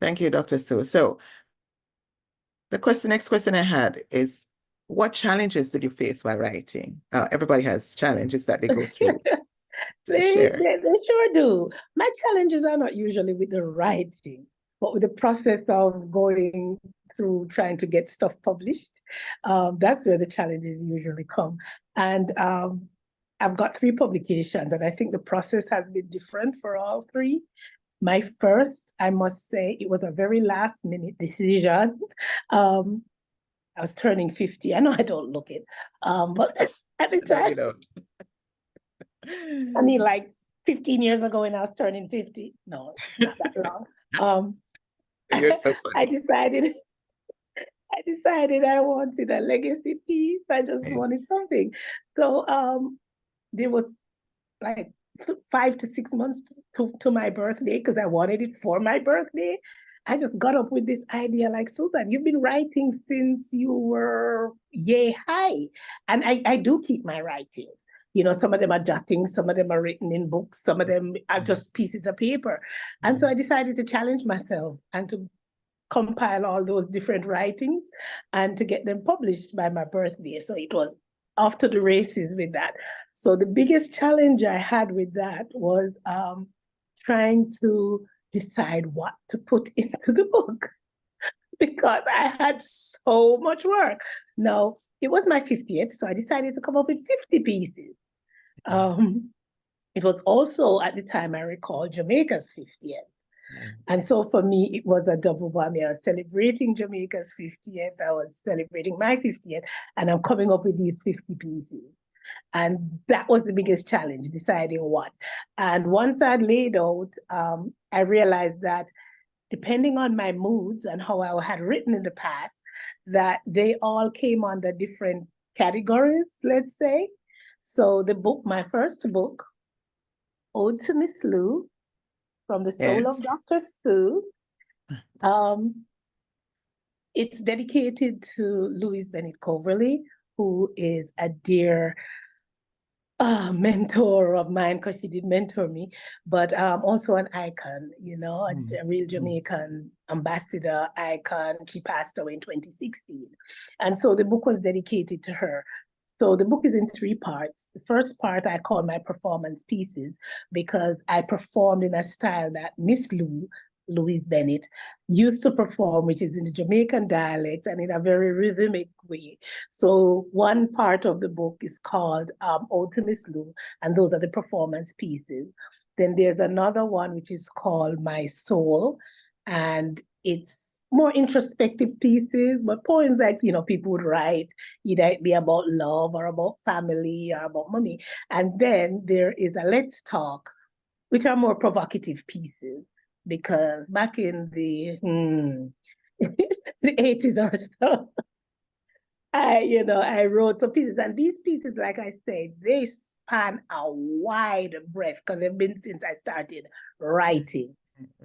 Thank you, Dr. Sue. So next question I had is, what challenges did you face while writing? Everybody has challenges that they go through. So share. They sure do. My challenges are not usually with the writing, but with the process of going through trying to get stuff published. That's where the challenges usually come. And I've got 3 publications, and I think the process has been different for all 3. My first, I must say, it was a very last minute decision. I was turning 50. I know I don't look it, but at the No, time, you don't. I mean, like 15 years ago when I was turning 50. No, not that long. Um, You're so I funny. decided I wanted a legacy piece. I just wanted something. So there was like 5 to 6 months to my birthday, because I wanted it for my birthday. I just got up with this idea, like, Susan, you've been writing since you were yay high. And I do keep my writing. You know, some of them are jottings, some of them are written in books, some of them are just pieces of paper. And so I decided to challenge myself and to compile all those different writings and to get them published by my birthday. So it was off to the races with that. So the biggest challenge I had with that was trying to decide what to put into the book, because I had so much work. Now, it was my 50th, so I decided to come up with 50 pieces. It was also, at the time, I recall, Jamaica's 50th. And so for me, it was a double whammy. I was celebrating Jamaica's 50th, I was celebrating my 50th, and I'm coming up with these 50 pieces. And that was the biggest challenge, deciding what. And once I'd laid out, I realized that depending on my moods and how I had written in the past, that they all came under different categories, let's say. So the book, my first book, Ode to Miss Lou, from the soul of Dr. Sue. It's dedicated to Louise Bennett Coverley, who is a dear mentor of mine, because she did mentor me, but also an icon, you know, a real Jamaican ambassador icon. She passed away in 2016. And so the book was dedicated to her. So the book is in 3 parts. The first part I call my performance pieces, because I performed in a style that Miss Louise Bennett used to perform, which is in the Jamaican dialect and in a very rhythmic way. So one part of the book is called Ode to Miss Lou, and those are the performance pieces. Then there's another one which is called My Soul, and it's more introspective pieces, but poems like, you know, people would write, either it be about love or about family or about money. And then there is a Let's Talk, which are more provocative pieces, because back in the the 80s or so, I wrote some pieces, and these pieces, like I said, they span a wide breadth, because they've been since I started writing,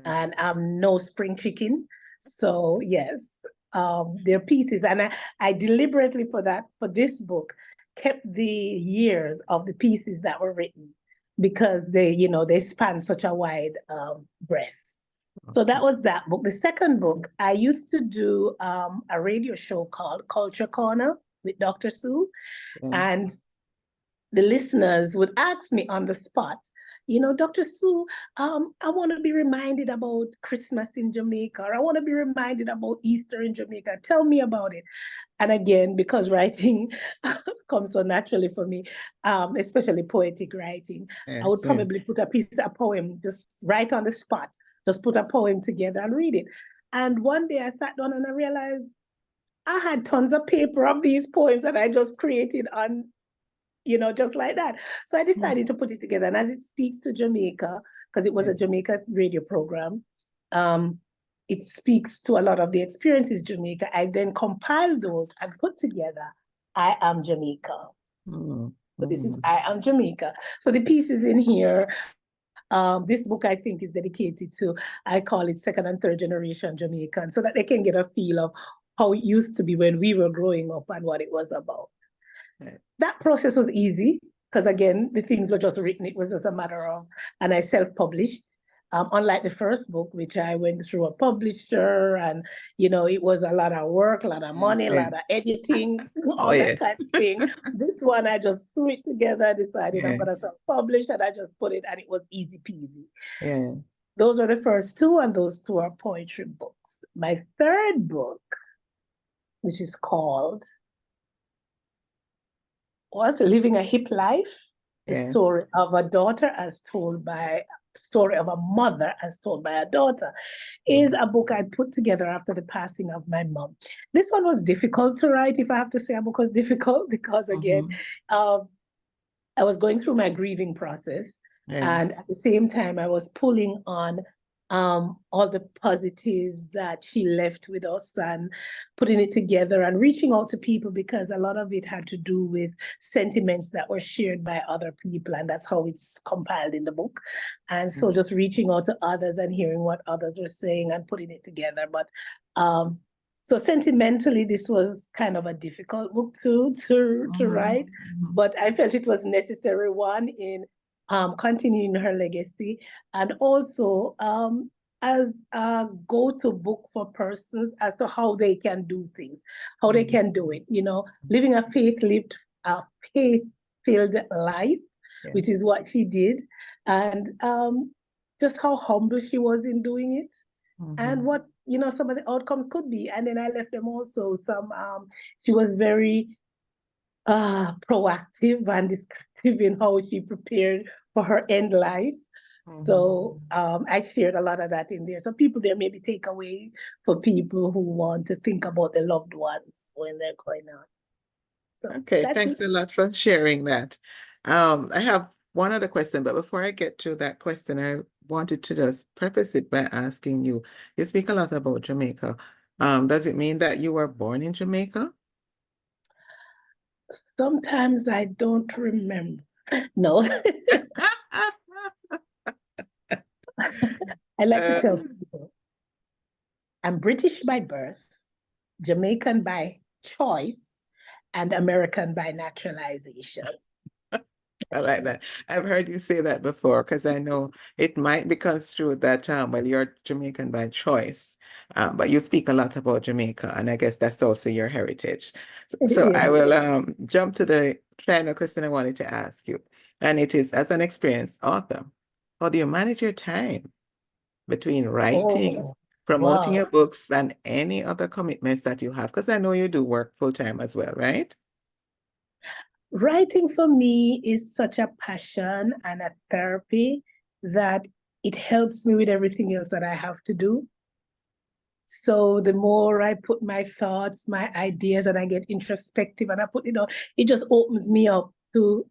and I'm no spring chicken. So yes, they're pieces, and I deliberately for this book kept the years of the pieces that were written, because they span such a wide breadth. So that was that book. The second book, I used to do a radio show called Culture Corner with Dr. Sue, and the listeners would ask me on the spot, Dr. Sue, I want to be reminded about Christmas in Jamaica, or I want to be reminded about Easter in Jamaica. Tell me about it. And again, because writing comes so naturally for me, especially poetic writing, I would probably put a piece of poem just right on the spot, just put a poem together and read it. And one day I sat down and I realized I had tons of paper of these poems that I just created on, just like that. So I decided to put it together. And as it speaks to Jamaica, because it was a Jamaica radio program, it speaks to a lot of the experiences Jamaica. I then compiled those and put together I Am Jamaica. So this is I Am Jamaica. So the pieces in here, this book I think is dedicated to, I call it second and third generation Jamaican, so that they can get a feel of how it used to be when we were growing up and what it was about. That process was easy, because again, the things were just written. It was just a matter of, and I self-published. Unlike the first book, which I went through a publisher and, it was a lot of work, a lot of money, a Yeah. lot of editing, Oh, all that kind yes. of thing. This one, I just threw it together, decided I'm going to Yes. self-publish, and I just put it, and it was easy peasy. Yeah. Those are the first two, and those two are poetry books. My third book, which is called Living a Hip Life, the Yes. story of a daughter story of a mother as told by a daughter, is a book I put together after the passing of my mom. This one was difficult to write, if I have to say a book was difficult, because again, Mm-hmm. I was going through my grieving process. And Yes. at the same time, I was pulling on all the positives that she left with us and putting it together and reaching out to people, because a lot of it had to do with sentiments that were shared by other people. And that's how it's compiled in the book. And so Yes. just reaching out to others and hearing what others were saying and putting it together. But so sentimentally, this was kind of a difficult book to write, Mm-hmm. but I felt it was necessary one in continuing her legacy, and also as a go-to book for persons as to how they can do things, how they can do it. Living a faith-filled life, Yes. which is what she did, and just how humble she was in doing it, and Mm-hmm. what some of the outcomes could be. And then I left them also she was very proactive and descriptive in how she prepared for her end life. Mm-hmm. So I shared a lot of that in there. So people there maybe take away for people who want to think about their loved ones when they're going on. So Okay, that's it. thanks a lot for sharing that. I have one other question, but before I get to that question, I wanted to just preface it by asking you, you speak a lot about Jamaica. Does it mean that you were born in Jamaica? Sometimes I don't remember. No, I like to Uh, tell people I'm British by birth, Jamaican by choice, and American by naturalization. I like that. I've heard you say that before because I know it might be construed that well, you're Jamaican by choice, but you speak a lot about Jamaica, and I guess that's also your heritage. So I Yeah. will jump to the final question I wanted to ask you, and it is, as an experienced author, how do you manage your time between writing, Oh, promoting wow. your books, and any other commitments that you have? Because I know you do work full time as well, right? Writing for me is such a passion and a therapy that it helps me with everything else that I have to do. So the more I put my thoughts, my ideas, and I get introspective and I put it on, it just opens me up to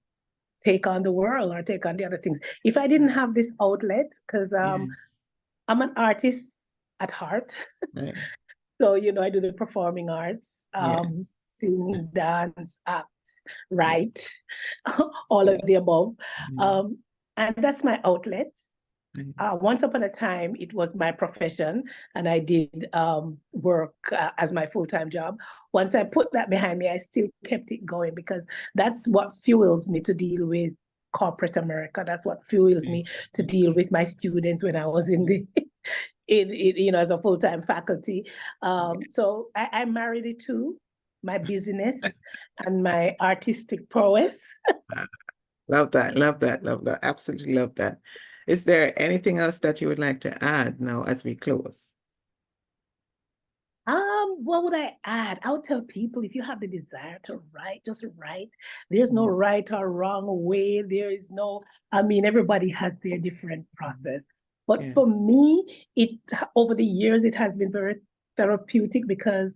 take on the world or take on the other things. If I didn't have this outlet, because Yes. I'm an artist at heart. Right. So, I do the performing arts, Yeah. sing, dance, act, Yeah. write, all of Yeah. the above. Mm, Um, and that's my outlet. mm, Once upon a time, it was my profession, and I did work as my full-time job. Once I put that behind me, I still kept it going, because that's what fuels me to deal with corporate America. That's what fuels mm, me to deal with my students when I was in the as a full-time faculty. yeah. So I married it to my business and my artistic prowess. Ah, love that. Love that. Love that. Absolutely love that. Is there anything else that you would like to add now as we close? What would I add? I would tell people, if you have the desire to write, just write. There's no Yeah. right or wrong way. There is no, everybody has their different Mhm. process. But Yeah. for me, over the years, it has been very therapeutic, because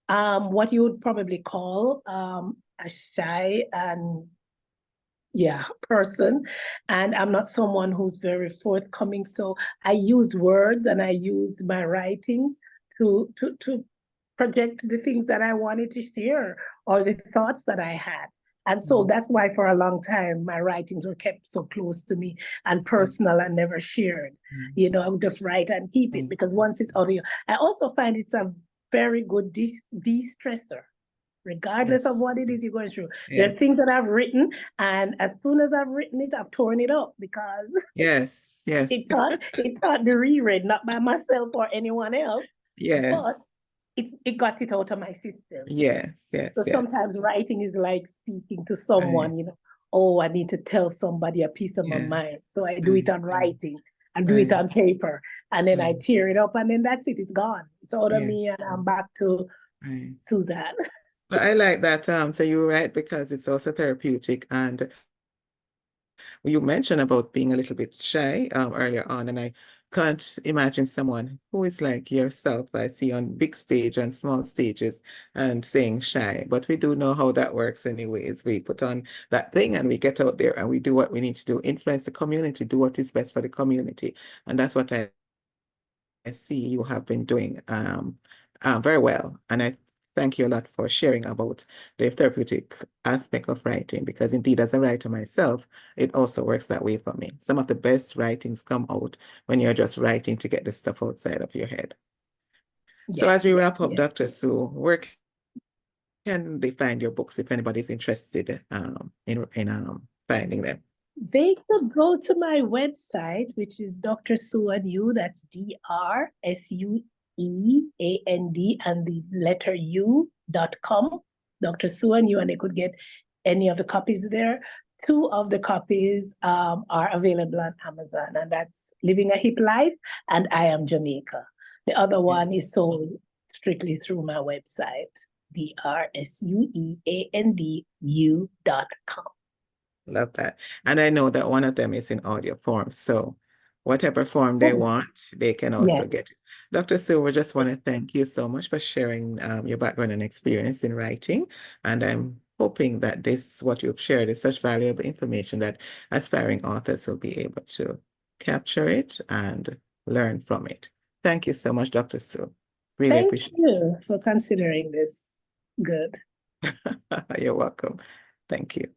what you would probably call a shy and person, and I'm not someone who's very forthcoming. So I used words and I used my writings to project the things that I wanted to share, or the thoughts that I had. And so Mhm. that's why for a long time my writings were kept so close to me and Yes. personal and never shared. Mhm. I would just write and keep it, Mhm. because once it's out of you, I also find it's a very good de-stressor, regardless of Yes. what it is you're going through. There are Yes. things that I've written, and as soon as I've written it, I've torn it up because Yes. Yes. it can't be reread, not by myself or anyone else, but Yes. it got it out of my system. Yes. So Yes. Yes. sometimes writing is like speaking to Right. someone, oh, I need to tell somebody a piece of my Yes. mind. So I do it Right. on writing and do it Right. on paper. And then I Right. tear it up and then that's it. It's gone. It's out of Yes. me and I'm back to Right. Suzanne. But I like that. So you're right because it's also therapeutic. And you mentioned about being a little bit shy earlier on, and I can't imagine someone who is like yourself, I see on big stage and small stages and saying shy. But we do know how that works anyways. We put on that thing and we get out there and we do what we need to do, influence the community, do what is best for the community. And that's what I see you have been doing very well. And I thank you a lot for sharing about the therapeutic aspect of writing, because indeed, as a writer myself, it also works that way for me. Some of the best writings come out when you're just writing to get the stuff outside of your head. So Yes, as we wrap up, yes. Dr. Sue, where can they find your books if anybody's interested in finding them? They could go to my website, which is Dr. Sue and You. That's DrSueand and the letter U.com. Dr. Sue and You, and they could get any of the copies there. Two of the copies are available on Amazon, and that's Living a Hip Life and I Am Jamaica. The other one is sold strictly through my website, DrSueandu.com. Love that. And I know that one of them is in audio form. So whatever form they Oh, want, they can yeah. also get it. Dr. Sue, we just want to thank you so much for sharing your background and experience in writing. And I'm hoping that this, what you've shared, is such valuable information that aspiring authors will be able to capture it and learn from it. Thank you so much, Dr. Sue. Really Thank appreciate you for considering this. Good. it. You're welcome. Thank you.